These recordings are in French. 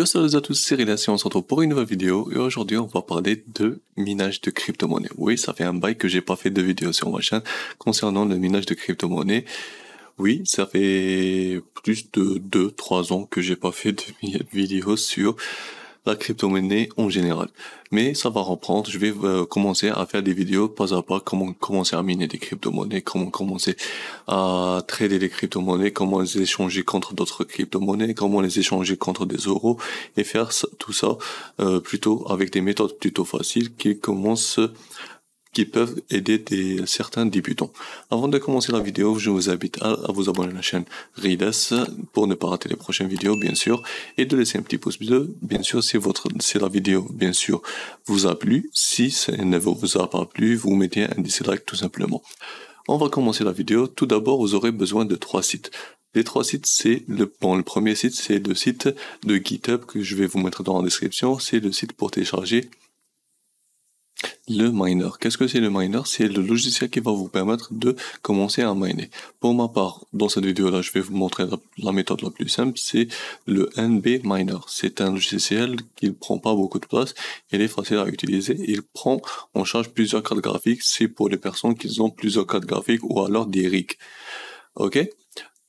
Yo, salut à tous, c'est Rilas et on se retrouve pour une nouvelle vidéo et aujourd'hui on va parler de minage de crypto-monnaie. Oui, ça fait un bail que j'ai pas fait de vidéo sur ma chaîne concernant le minage de crypto-monnaie. Oui, ça fait plus de 2-3 ans que j'ai pas fait de vidéo sur la crypto-monnaie en général. Mais ça va reprendre, je vais commencer à faire des vidéos pas à pas, comment commencer à miner des crypto-monnaies, comment commencer à trader des crypto-monnaies, comment les échanger contre d'autres crypto-monnaies, comment les échanger contre des euros, et faire tout ça plutôt avec des méthodes plutôt faciles qui peuvent aider certains débutants. Avant de commencer la vidéo, je vous invite à vous abonner à la chaîne Ridas pour ne pas rater les prochaines vidéos, bien sûr, et de laisser un petit pouce bleu, bien sûr, si la vidéo, bien sûr, vous a plu. Si ça ne vous a pas plu, vous mettez un dislike tout simplement. On va commencer la vidéo. Tout d'abord, vous aurez besoin de 3 sites. Les 3 sites, le premier site, c'est le site de GitHub que je vais vous mettre dans la description. C'est le site pour télécharger le miner. Qu'est-ce que c'est le miner? C'est le logiciel qui va vous permettre de commencer à miner. Pour ma part, dans cette vidéo-là, je vais vous montrer la méthode la plus simple, c'est le NB Miner. C'est un logiciel qui ne prend pas beaucoup de place, il est facile à utiliser, il prend en charge plusieurs cartes graphiques, c'est pour les personnes qui ont plusieurs cartes graphiques ou alors des rigs. Ok?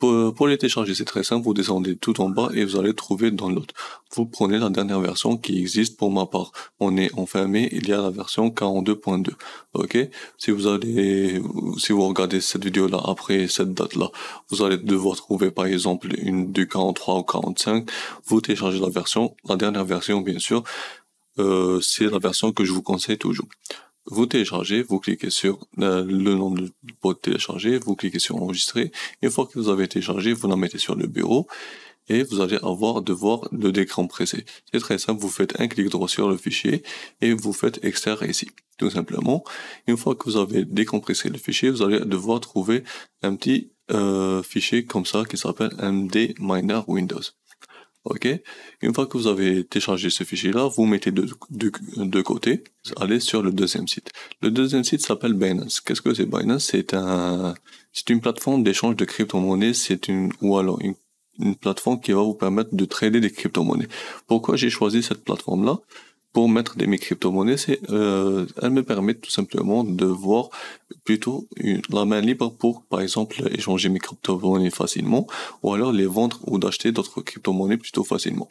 Pour les télécharger, c'est très simple, vous descendez tout en bas et vous allez trouver Download. Vous prenez la dernière version qui existe. Pour ma part, on est enfermé, il y a la version 42.2. Ok? Si vous regardez cette vidéo-là après cette date-là, vous allez devoir trouver par exemple une du 43 ou 45. Vous téléchargez la dernière version bien sûr. C'est la version que je vous conseille toujours. Vous téléchargez, vous cliquez sur le nom pour télécharger, vous cliquez sur enregistrer. Une fois que vous avez téléchargé, vous la mettez sur le bureau et vous allez devoir le décompresser. C'est très simple, vous faites un clic droit sur le fichier et vous faites extraire ici, tout simplement. Une fois que vous avez décompressé le fichier, vous allez devoir trouver un petit fichier comme ça qui s'appelle MD Miner Windows. Ok. Une fois que vous avez téléchargé ce fichier-là, vous mettez de côté. Vous allez sur le deuxième site. Le deuxième site s'appelle Binance. Qu'est-ce que c'est Binance? C'est une plateforme d'échange de crypto-monnaies. Une plateforme qui va vous permettre de trader des crypto-monnaies. Pourquoi j'ai choisi cette plateforme-là? Pour mettre mes crypto-monnaies, elle me permet tout simplement de voir plutôt la main libre pour, par exemple, échanger mes crypto-monnaies facilement, ou alors les vendre ou d'acheter d'autres crypto-monnaies plutôt facilement.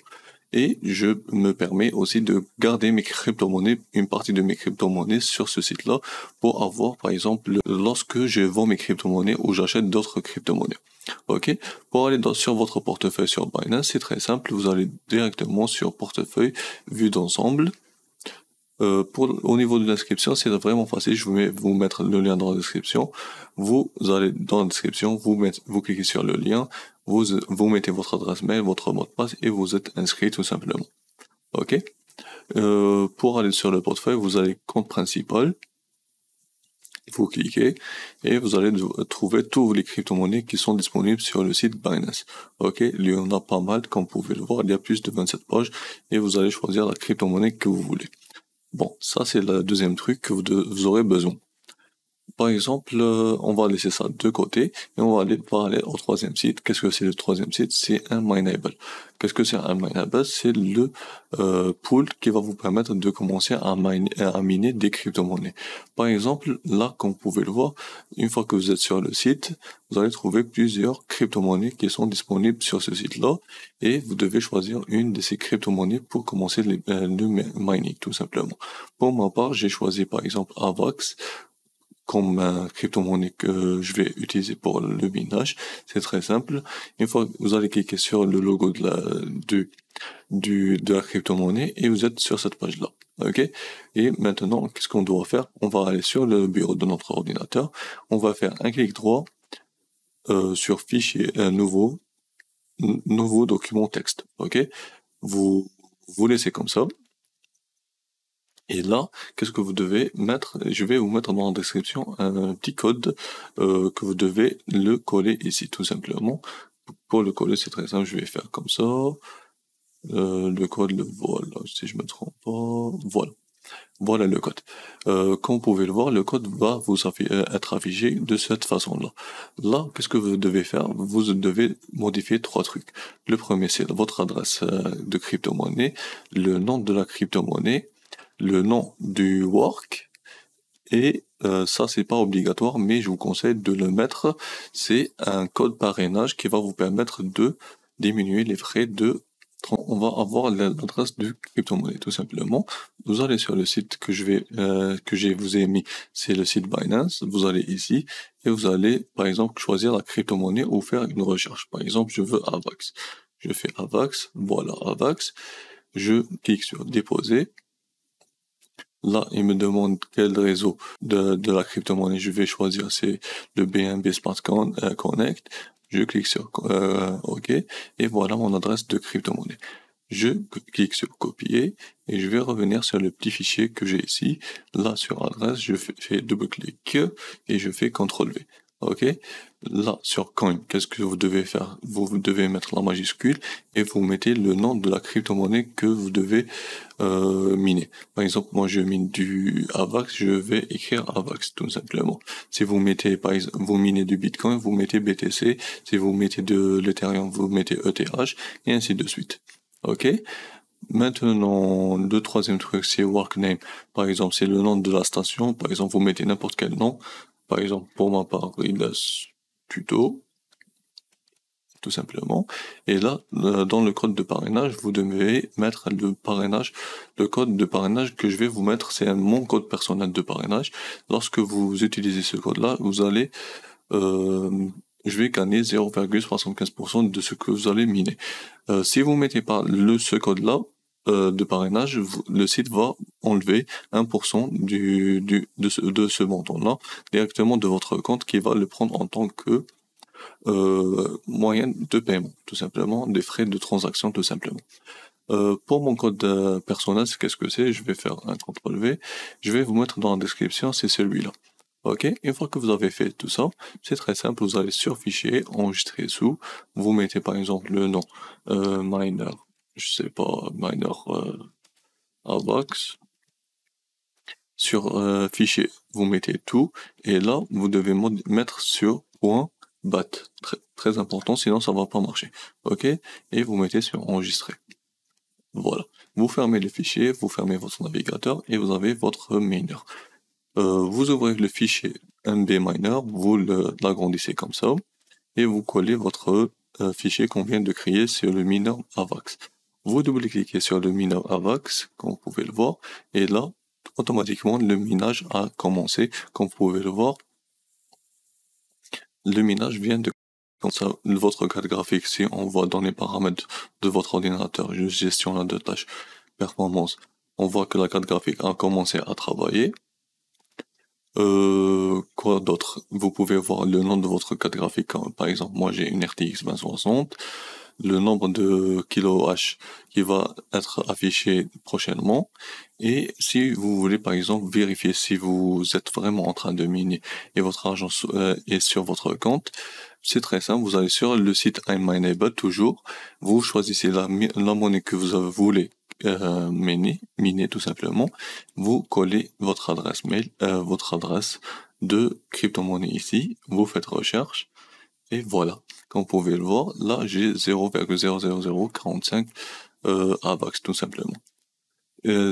Et je me permets aussi de garder mes crypto-monnaies, une partie de mes crypto-monnaies sur ce site-là, pour avoir, par exemple, lorsque je vends mes crypto-monnaies ou j'achète d'autres crypto-monnaies. Ok, pour aller sur votre portefeuille sur Binance, c'est très simple, vous allez directement sur portefeuille, vue d'ensemble. Au niveau de l'inscription, c'est vraiment facile, je vais vous mettre le lien dans la description. Vous allez dans la description, vous cliquez sur le lien, vous mettez votre adresse mail, votre mot de passe et vous êtes inscrit tout simplement. Ok. Pour aller sur le portefeuille, vous allez compte principal. Vous cliquez et vous allez trouver tous les crypto-monnaies qui sont disponibles sur le site Binance. Ok, il y en a pas mal, comme vous pouvez le voir, il y a plus de 27 pages et vous allez choisir la crypto-monnaie que vous voulez. Bon, ça c'est le deuxième truc que vous aurez besoin. Par exemple, on va laisser ça de côté et on va aller au troisième site. Qu'est-ce que c'est le troisième site? C'est un Mineable. Qu'est-ce que c'est un Mineable? C'est le pool qui va vous permettre de commencer à miner des crypto-monnaies. Par exemple, là, comme vous pouvez le voir, une fois que vous êtes sur le site, vous allez trouver plusieurs crypto-monnaies qui sont disponibles sur ce site-là et vous devez choisir une de ces crypto-monnaies pour commencer le mining, tout simplement. Pour ma part, j'ai choisi par exemple Avax comme crypto-monnaie que je vais utiliser pour le minage. C'est très simple. Une fois que vous allez cliquer sur le logo de la crypto-monnaie et vous êtes sur cette page-là. Ok? Et maintenant, qu'est-ce qu'on doit faire? On va aller sur le bureau de notre ordinateur. On va faire un clic droit sur fichier nouveau document texte. Ok? Vous laissez comme ça. Et là, qu'est-ce que vous devez mettre? Je vais vous mettre dans la description un petit code que vous devez le coller ici, tout simplement. Pour le coller, c'est très simple, je vais faire comme ça. Le code, voilà, si je me trompe pas, voilà. Voilà le code. Comme vous pouvez le voir, le code va être affiché de cette façon-là. Là, qu'est-ce que vous devez faire? Vous devez modifier trois trucs. Le premier, c'est votre adresse de crypto-monnaie, le nom de la crypto-monnaie, le nom du work, et ça, c'est pas obligatoire, mais je vous conseille de le mettre. C'est un code parrainage qui va vous permettre de diminuer les frais de on va avoir l'adresse de crypto-monnaie, tout simplement. Vous allez sur le site que je vous ai mis, c'est le site Binance. Vous allez ici et vous allez, par exemple, choisir la crypto-monnaie ou faire une recherche. Par exemple, je veux AVAX. Je fais AVAX, voilà AVAX. Je clique sur déposer. Là, il me demande quel réseau de la crypto-monnaie je vais choisir. C'est le BNB Smart Connect. Je clique sur OK et voilà mon adresse de crypto-monnaie. Je clique sur copier et je vais revenir sur le petit fichier que j'ai ici. Là, sur adresse, je fais double-clic et je fais CTRL-V. OK? Là, sur coin, qu'est-ce que vous devez faire? Vous devez mettre la majuscule et vous mettez le nom de la crypto-monnaie que vous devez miner. Par exemple, moi je mine du AVAX, je vais écrire AVAX tout simplement. Si vous mettez, par exemple, vous minez du Bitcoin, vous mettez BTC. Si vous mettez de l'Ethereum, vous mettez ETH et ainsi de suite. OK? Maintenant, le troisième truc, c'est work name. Par exemple, c'est le nom de la station. Par exemple, vous mettez n'importe quel nom. Par exemple, pour ma part, il laisse tuto, tout simplement. Et là, dans le code de parrainage, vous devez mettre le code de parrainage que je vais vous mettre, c'est mon code personnel de parrainage. Lorsque vous utilisez ce code-là, vous allez, je vais gagner 0,75% de ce que vous allez miner. Si vous mettez pas ce code-là, de parrainage, le site va enlever 1% de ce montant-là directement de votre compte qui va le prendre en tant que moyen de paiement, tout simplement, des frais de transaction, tout simplement. Pour mon code personnel, qu'est-ce que c'est? Je vais faire un CTRL-V. Je vais vous mettre dans la description, c'est celui-là. Ok, une fois que vous avez fait tout ça, c'est très simple, vous allez sur fichier, enregistrer sous, vous mettez par exemple le nom miner, je sais pas, miner AVAX, sur fichier, vous mettez tout, et là, vous devez mettre sur .bat, très important, sinon ça va pas marcher, ok, et vous mettez sur enregistrer. Voilà, vous fermez le fichier, vous fermez votre navigateur, et vous avez votre miner. Vous ouvrez le fichier mbminer, vous l'agrandissez comme ça, et vous collez votre fichier qu'on vient de créer sur le mineur AVAX. Vous double-cliquez sur le mineur AVAX, comme vous pouvez le voir, et là, automatiquement, le minage a commencé. Comme vous pouvez le voir, le minage vient de comme ça, votre carte graphique, si on voit dans les paramètres de votre ordinateur, gestion de tâches, performance, on voit que la carte graphique a commencé à travailler. Quoi d'autre? Vous pouvez voir le nom de votre carte graphique. Par exemple, moi j'ai une RTX 2060, le nombre de kWh qui va être affiché prochainement. Et si vous voulez par exemple vérifier si vous êtes vraiment en train de miner et votre argent est sur votre compte, c'est très simple, vous allez sur le site iMineable toujours, vous choisissez la monnaie que vous voulez miner tout simplement, vous collez votre adresse mail, votre adresse de crypto-monnaie ici, vous faites recherche, et voilà. Comme vous pouvez le voir, là j'ai 0,00045 AVAX tout simplement.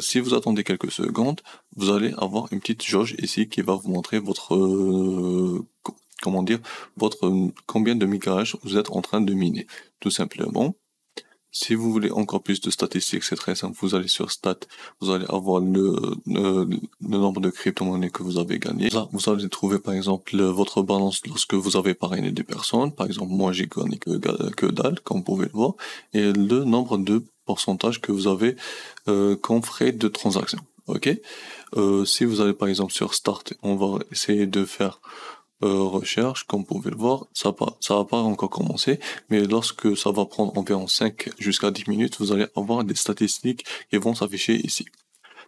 Si vous attendez quelques secondes, vous allez avoir une petite jauge ici qui va vous montrer votre comment dire, combien de mégahash vous êtes en train de miner, tout simplement. Si vous voulez encore plus de statistiques, c'est très simple. Vous allez sur Stat, vous allez avoir le nombre de crypto-monnaies que vous avez gagné. Là, vous allez trouver par exemple votre balance lorsque vous avez parrainé des personnes. Par exemple, moi j'ai gagné que dalle, comme vous pouvez le voir, et le nombre de pourcentage que vous avez comme frais de transaction. Ok. Si vous allez par exemple sur Start, on va essayer de faire recherche, comme vous pouvez le voir, ça va pas encore commencer, mais lorsque ça va prendre environ 5 jusqu'à 10 minutes, vous allez avoir des statistiques qui vont s'afficher ici.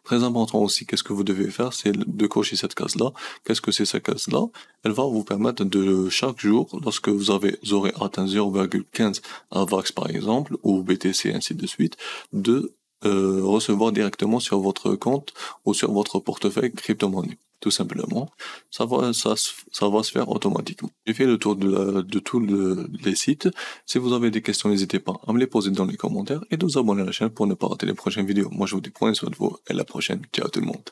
Très important aussi, qu'est-ce que vous devez faire, c'est de cocher cette case-là. Qu'est-ce que c'est cette case-là? Elle va vous permettre de, chaque jour, lorsque vous aurez atteint 0,15 AVAX par exemple, ou BTC ainsi de suite, de recevoir directement sur votre compte ou sur votre portefeuille crypto-monnaie. Tout simplement, ça va se faire automatiquement. J'ai fait le tour de tous les sites. Si vous avez des questions, n'hésitez pas à me les poser dans les commentaires et de vous abonner à la chaîne pour ne pas rater les prochaines vidéos. Moi, je vous dis prenez soin de vous et à la prochaine. Ciao tout le monde.